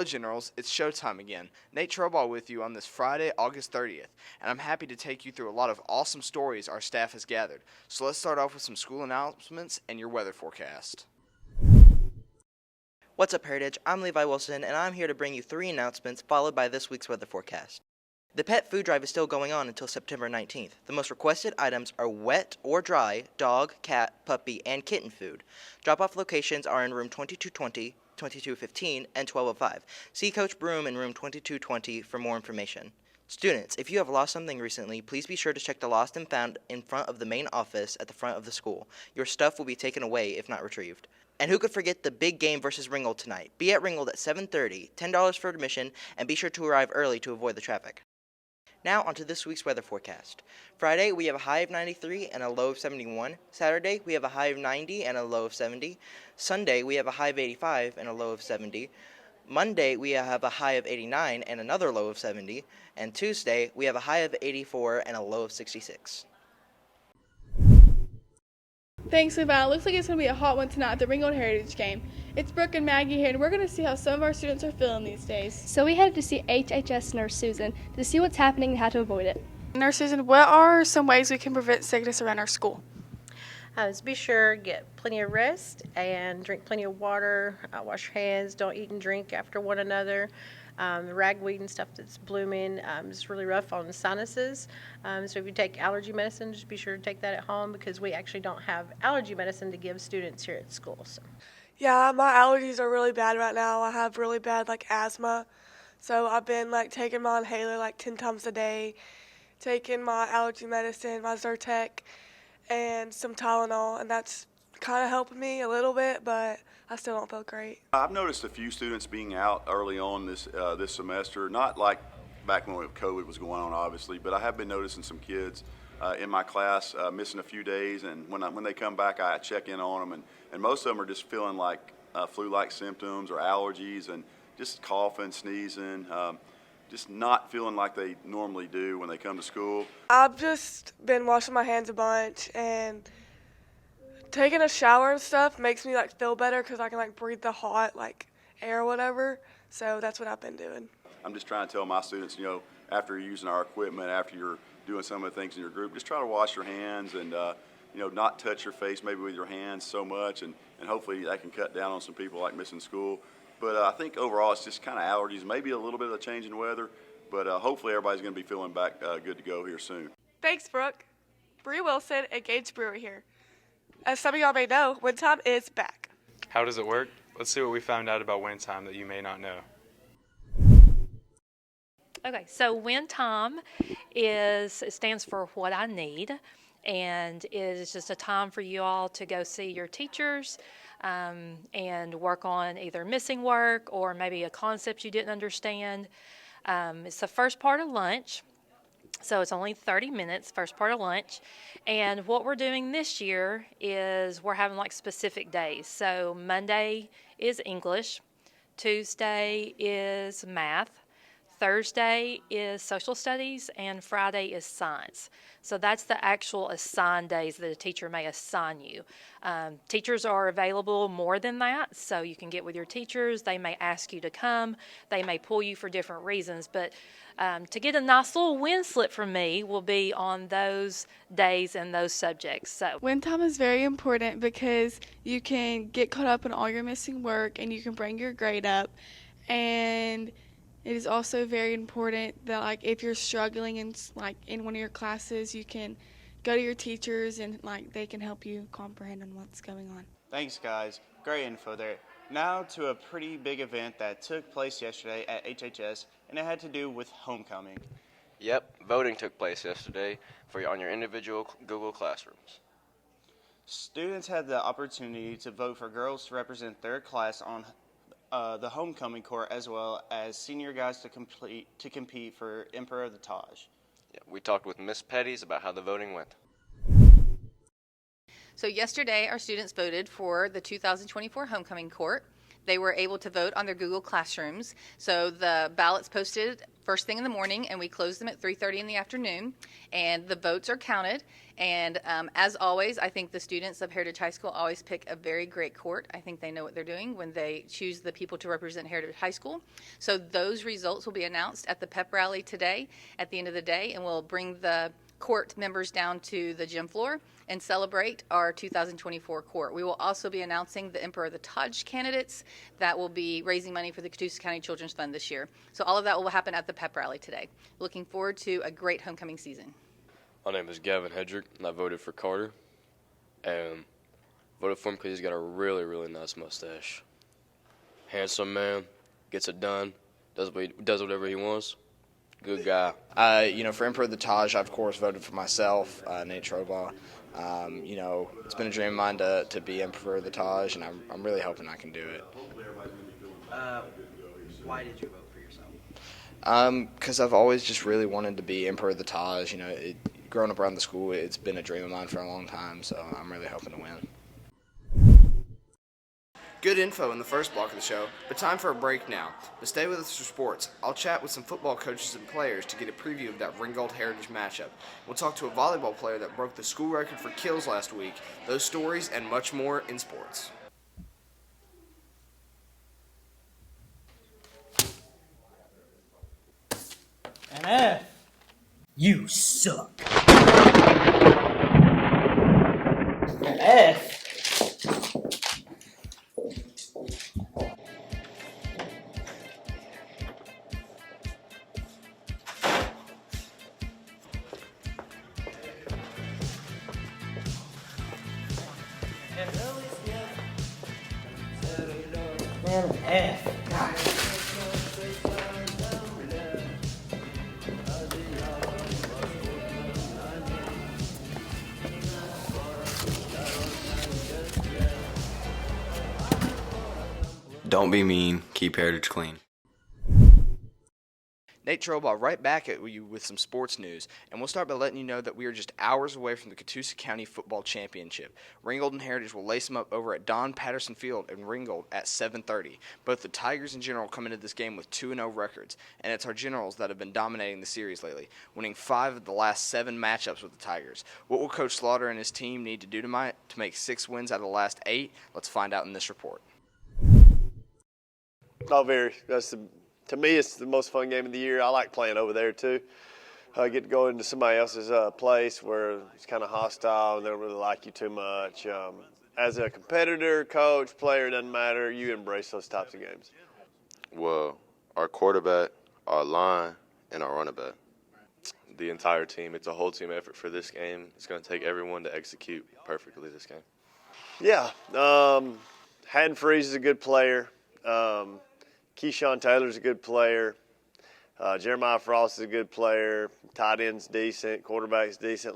Generals, it's showtime again. Nate Troball with you on this Friday, August 30th, and I'm happy to take you through a lot of awesome stories our staff has gathered. So let's start off with some school announcements and your weather forecast. What's up, Heritage? I'm Levi Wilson, and I'm here to bring you 3 announcements followed by this week's weather forecast. The pet food drive is still going on until September 19th. The most requested items are wet or dry dog, cat, puppy, and kitten food. Drop-off locations are in room 2220, 2215, and 1205. See Coach Broom in room 2220 for more information. Students, if you have lost something recently, please be sure to check the lost and found in front of the main office at the front of the school. Your stuff will be taken away if not retrieved. And who could forget the big game versus Ringgold tonight? Be at Ringgold at 7:30, $10 for admission, and be sure to arrive early to avoid the traffic. Now onto this week's weather forecast. Friday, we have a high of 93 and a low of 71. Saturday, we have a high of 90 and a low of 70. Sunday, we have a high of 85 and a low of 70. Monday, we have a high of 89 and another low of 70. And Tuesday, we have a high of 84 and a low of 66. Thanks, Levi. It looks like it's going to be a hot one tonight at the Ringgold Heritage game. It's Brooke and Maggie here, and we're going to see how some of our students are feeling these days. So we headed to see HHS Nurse Susan to see what's happening and how to avoid it. Nurse Susan, what are some ways we can prevent sickness around our school? So be sure, get plenty of rest and drink plenty of water. Wash your hands. Don't eat and drink after one another. The ragweed and stuff that's blooming is really rough on sinuses. So if you take allergy medicine, just be sure to take that at home because we actually don't have allergy medicine to give students here at school. So. Yeah, my allergies are really bad right now. I have really bad asthma. So I've been taking my inhaler 10 times a day, taking my allergy medicine, my Zyrtec, and some Tylenol, and that's kind of helping me a little bit, but I still don't feel great. I've noticed a few students being out early on this semester, not like back when COVID was going on, obviously, but I have been noticing some kids in my class missing a few days, and when they come back, I check in on them, and most of them are just feeling like flu-like symptoms or allergies and just coughing, sneezing, just not feeling like they normally do when they come to school. I've just been washing my hands a bunch, and taking a shower and stuff makes me feel better because I can breathe the hot air or whatever. So that's what I've been doing. I'm just trying to tell my students, after you're using our equipment, after you're doing some of the things in your group, just try to wash your hands and not touch your face maybe with your hands so much, and hopefully that can cut down on some people missing school. But I think overall it's just kind of allergies, maybe a little bit of a change in weather, but hopefully everybody's going to be feeling back good to go here soon. Thanks, Brooke. Bree Wilson and Gage Brewer here. As some of y'all may know, wind time is back. How does it work? Let's see what we found out about wind time that you may not know. Okay, so WIN time stands for What I Need, and it is just a time for you all to go see your teachers and work on either missing work or maybe a concept you didn't understand. It's the first part of lunch, so it's only 30 minutes, first part of lunch. And what we're doing this year is we're having specific days. So Monday is English, Tuesday is math, Thursday is social studies, and Friday is science. So that's the actual assigned days that a teacher may assign you. Teachers are available more than that, so you can get with your teachers. They may ask you to come. They may pull you for different reasons, but to get a nice little win slip from me will be on those days and those subjects. So Wind time is very important because you can get caught up in all your missing work and you can bring your grade up. And it is also very important that if you're struggling in one of your classes, you can go to your teachers and they can help you comprehend on what's going on. Thanks, guys. Great info there. Now to a pretty big event that took place yesterday at HHS, and it had to do with homecoming. Yep, voting took place yesterday on your individual Google Classrooms. Students had the opportunity to vote for girls to represent their class on the homecoming court, as well as senior guys to compete for Emperor of the Taj. Yeah, we talked with Miss Petties about how the voting went. So yesterday, our students voted for the 2024 homecoming court. They were able to vote on their Google Classrooms. So the ballots posted first thing in the morning, and we closed them at 3:30 in the afternoon. And the votes are counted. And as always, I think the students of Heritage High School always pick a very great court. I think they know what they're doing when they choose the people to represent Heritage High School. So those results will be announced at the pep rally today at the end of the day, and we'll bring the court members down to the gym floor and celebrate our 2024 court. We will also be announcing the Emperor of the Taj candidates that will be raising money for the Catoosa County Children's Fund this year. So all of that will happen at the pep rally today. Looking forward to a great homecoming season. My name is Gavin Hedrick, and I voted for Carter. And voted for him because he's got a really, really nice mustache. Handsome man, gets it done, does whatever he wants. Good guy. For Emperor of the Taj, I, of course, voted for myself, Nate Trobaugh. It's been a dream of mine to be Emperor of the Taj, and I'm really hoping I can do it. Why did you vote for yourself? Because I've always just really wanted to be Emperor of the Taj. Growing up around the school, it's been a dream of mine for a long time, so I'm really hoping to win. Good info in the first block of the show, but time for a break now. But stay with us for sports. I'll chat with some football coaches and players to get a preview of that Ringgold Heritage matchup. We'll talk to a volleyball player that broke the school record for kills last week. Those stories and much more in sports. An F. You suck. An F. Man, an F. God. Don't be mean. Keep Heritage clean. Nate Trobaugh right back at you with some sports news, and we'll start by letting you know that we are just hours away from the Catoosa County Football Championship. Ringgold and Heritage will lace them up over at Don Patterson Field in Ringgold at 7:30. Both the Tigers and General come into this game with 2-0 records, and it's our Generals that have been dominating the series lately, winning 5 of the last 7 matchups with the Tigers. What will Coach Slaughter and his team need to do tonight to make 6 wins out of the last 8? Let's find out in this report. Oh, very. To me, it's the most fun game of the year. I like playing over there, too. I get to go into somebody else's place where it's kind of hostile and they don't really like you too much. As a competitor, coach, player, it doesn't matter. You embrace those types of games. Well, our quarterback, our line, and our running back. The entire team. It's a whole team effort for this game. It's going to take everyone to execute perfectly this game. Yeah. Haddon Freeze is a good player. Keyshawn Taylor's a good player. Jeremiah Frost is a good player. Tight end's decent. Quarterback's decent.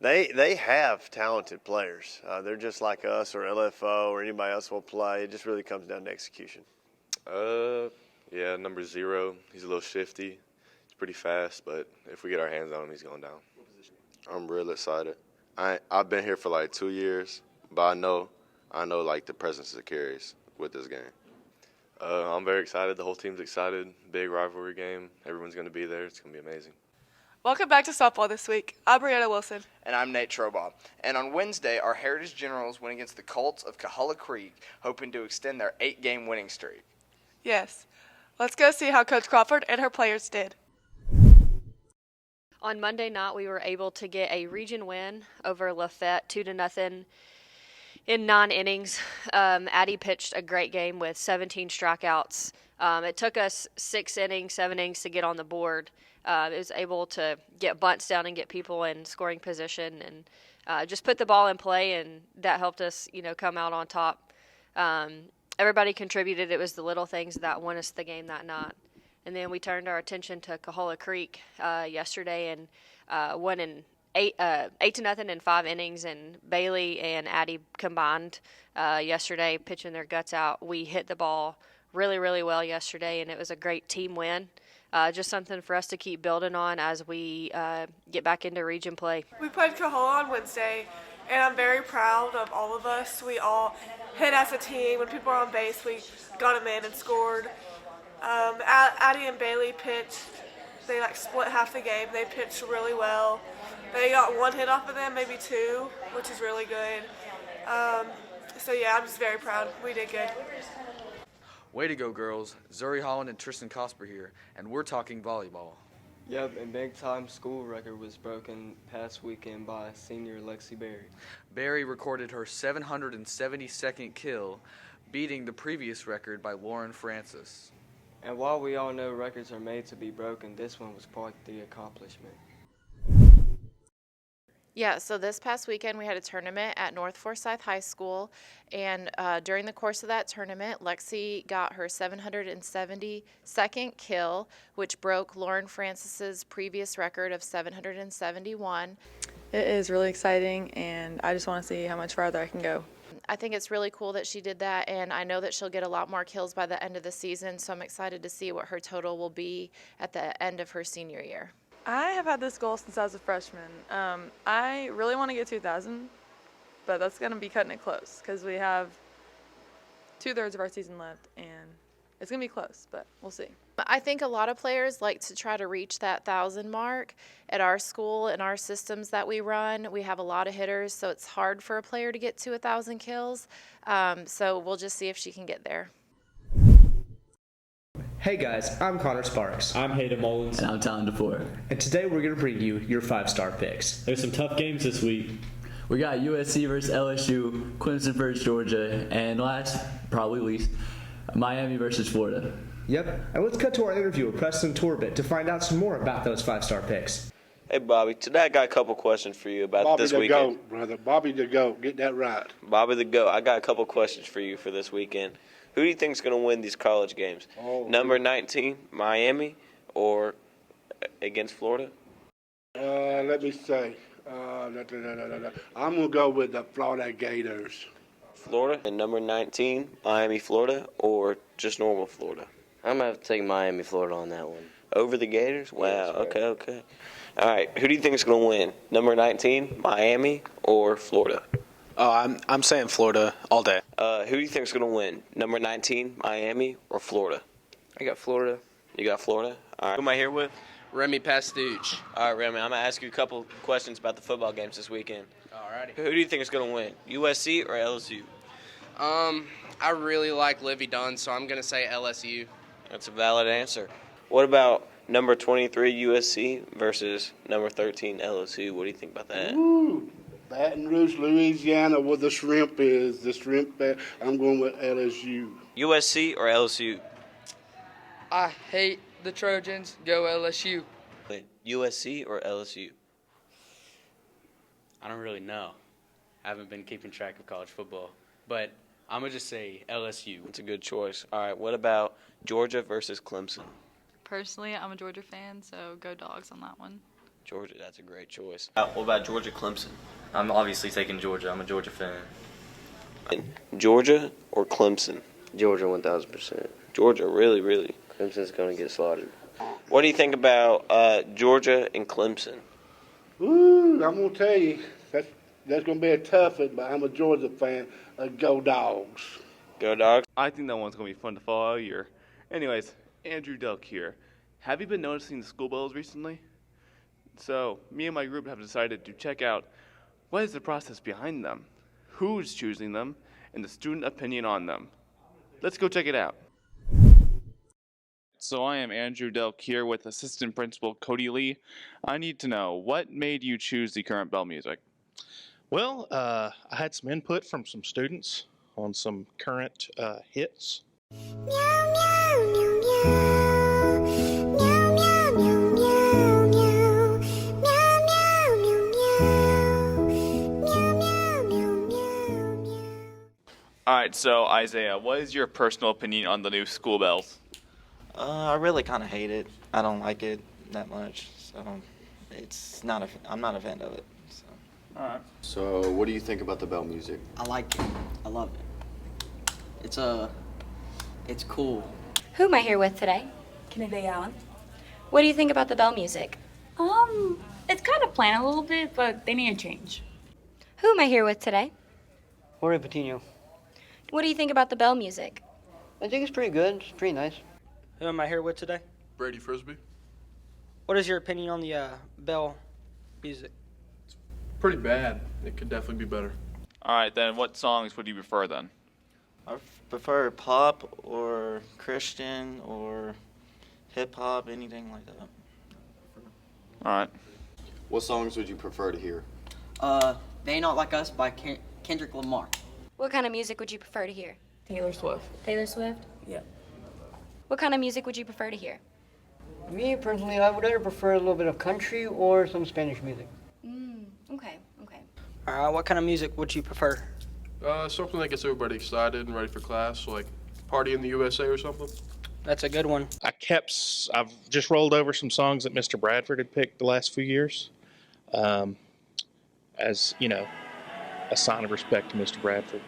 They have talented players. They're just like us or LFO or anybody else will play. It just really comes down to execution. Yeah, number 0. He's a little shifty. He's pretty fast, but if we get our hands on him, he's going down. I'm real excited. I've been here for like 2 years, but I know like the presence it carries with this game. I'm very excited. The whole team's excited. Big rivalry game. Everyone's going to be there. It's going to be amazing. Welcome back to softball this week. I'm Brianna Wilson. And I'm Nate Trobaugh. And on Wednesday, our Heritage Generals win against the Colts of Cahulla Creek, hoping to extend their 8-game winning streak. Yes. Let's go see how Coach Crawford and her players did. On Monday night, we were able to get a region win over Lafayette, 2-0. In 9 innings, Addie pitched a great game with 17 strikeouts. It took us 7 innings to get on the board. It was able to get bunts down and get people in scoring position and just put the ball in play, and that helped us, come out on top. Everybody contributed. It was the little things that won us the game that night. And then we turned our attention to Cahulla Creek yesterday and won in 8-0 in 5 innings, and Bailey and Addie combined yesterday, pitching their guts out. We hit the ball really, really well yesterday, and it was a great team win. Just something for us to keep building on as we get back into region play. We played Cahulla on Wednesday, and I'm very proud of all of us. We all hit as a team. When people were on base, we got them in and scored. Addie and Bailey pitched. They split half the game. They pitched really well. They got one hit off of them, maybe two, which is really good. So yeah, I'm just very proud. We did good. Way to go, girls. Zuri Holland and Tristan Cosper here, and we're talking volleyball. Yep, a big-time school record was broken past weekend by senior Lexi Berry. Berry recorded her 772nd kill, beating the previous record by Lauren Francis. And while we all know records are made to be broken, this one was quite the accomplishment. Yeah, so this past weekend we had a tournament at North Forsyth High School, and during the course of that tournament, Lexi got her 772nd kill, which broke Lauren Francis's previous record of 771. It is really exciting, and I just want to see how much farther I can go. I think it's really cool that she did that, and I know that she'll get a lot more kills by the end of the season, so I'm excited to see what her total will be at the end of her senior year. I have had this goal since I was a freshman. I really want to get 2,000, but that's going to be cutting it close because we have 2/3 of our season left, and it's going to be close, but we'll see. I think a lot of players like to try to reach that 1,000 mark. At our school and our systems that we run, we have a lot of hitters, so it's hard for a player to get to 1,000 kills. So we'll just see if she can get there. Hey guys, I'm Connor Sparks. I'm Hayden Mullins. And I'm Talon DeFore. And today we're going to bring you your 5-star picks. There's some tough games this week. We got USC versus LSU, Clemson versus Georgia, and last, probably least, Miami versus Florida. Yep, and let's cut to our interview with Preston Torbett to find out some more about those 5-star picks. Hey, Bobby, today I got a couple questions for you about this weekend. Bobby the GOAT, brother. Bobby the GOAT. Get that right. Bobby the GOAT. I got a couple questions for you for this weekend. Who do you think is going to win these college games? Number 19, Miami, or against Florida? Let me say. I'm going to go with the Florida Gators. Florida. And number 19, Miami, Florida, or just normal Florida? I'm going to have to take Miami, Florida on that one. Over the Gators? Wow, Yes, okay. All right, who do you think is going to win? Number 19, Miami, or Florida? Oh, I'm saying Florida all day. Who do you think is going to win? Number 19, Miami, or Florida? I got Florida. You got Florida? All right. Who am I here with? Remy Pastuch. All right, Remy, I'm going to ask you a couple questions about the football games this weekend. Alrighty. Who do you think is going to win, USC or LSU? I really like Livy Dunn, so I'm going to say LSU. That's a valid answer. What about number 23, USC, versus number 13, LSU? What do you think about that? Ooh. Baton Rouge, Louisiana, where the shrimp is. I'm going with LSU. USC or LSU? I hate the Trojans. Go LSU. USC or LSU? I don't really know. I haven't been keeping track of college football. But I'm going to just say LSU. That's a good choice. All right, what about Georgia versus Clemson? Personally, I'm a Georgia fan, so go Dogs on that one. Georgia, that's a great choice. What about Georgia, Clemson? I'm obviously taking Georgia. I'm a Georgia fan. Georgia or Clemson? Georgia, 1,000%. Georgia, really? Clemson's going to get slaughtered. What do you think about Georgia and Clemson? Ooh, I'm going to tell you, that's going to be a tough one, but I'm a Georgia fan. Go Dogs. Go Dogs. I think that one's going to be fun to follow all year. Anyways, Andrew Delk here. Have you been noticing the school bells recently? So, me and my group have decided to check out what is the process behind them, who's choosing them, and the student opinion on them. Let's go check it out. So I am Andrew Delk here with Assistant Principal Cody Lee. I need to know, what made you choose the current bell music? Well, I had some input from some students on some current hits. Alright, so Isaiah, what is your personal opinion on the new school bells? I really kind of hate it. I don't like it that much, so I'm not a fan of it. So. Alright. So, what do you think about the bell music? I like it. I love it. It's cool. Who am I here with today? Kennedy Allen. What do you think about the bell music? It's kind of plain a little bit, but they need a change. Who am I here with today? Jorge Patino. What do you think about the bell music? I think it's pretty good. It's pretty nice. Who am I here with today? Brady Frisbee. What is your opinion on the bell music? Pretty bad. It could definitely be better. All right, then what songs would you prefer then? I prefer pop or Christian or hip hop, anything like that. All right. What songs would you prefer to hear? They Ain't Not Like Us by Kendrick Lamar. What kind of music would you prefer to hear? Taylor Swift. Taylor Swift? Yeah. What kind of music would you prefer to hear? Me personally, I would either prefer a little bit of country or some Spanish music. Okay. What kind of music would you prefer? Something that gets everybody excited and ready for class, like Party in the USA or something. That's a good one. I've just rolled over some songs that Mr. Bradford had picked the last few years. As, you know, a sign of respect to Mr. Bradford.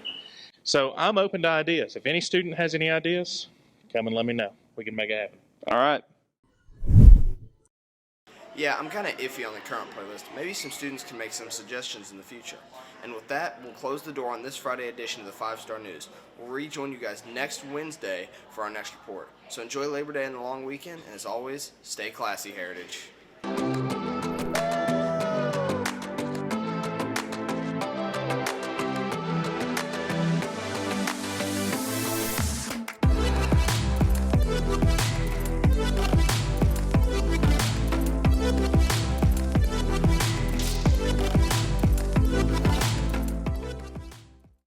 So I'm open to ideas. If any student has any ideas, come and let me know. We can make it happen. All right. Yeah, I'm kind of iffy on the current playlist. Maybe some students can make some suggestions in the future. And with that, we'll close the door on this Friday edition of the 5-Star News. We'll rejoin you guys next Wednesday for our next report. So enjoy Labor Day and the long weekend, and as always, stay classy, Heritage.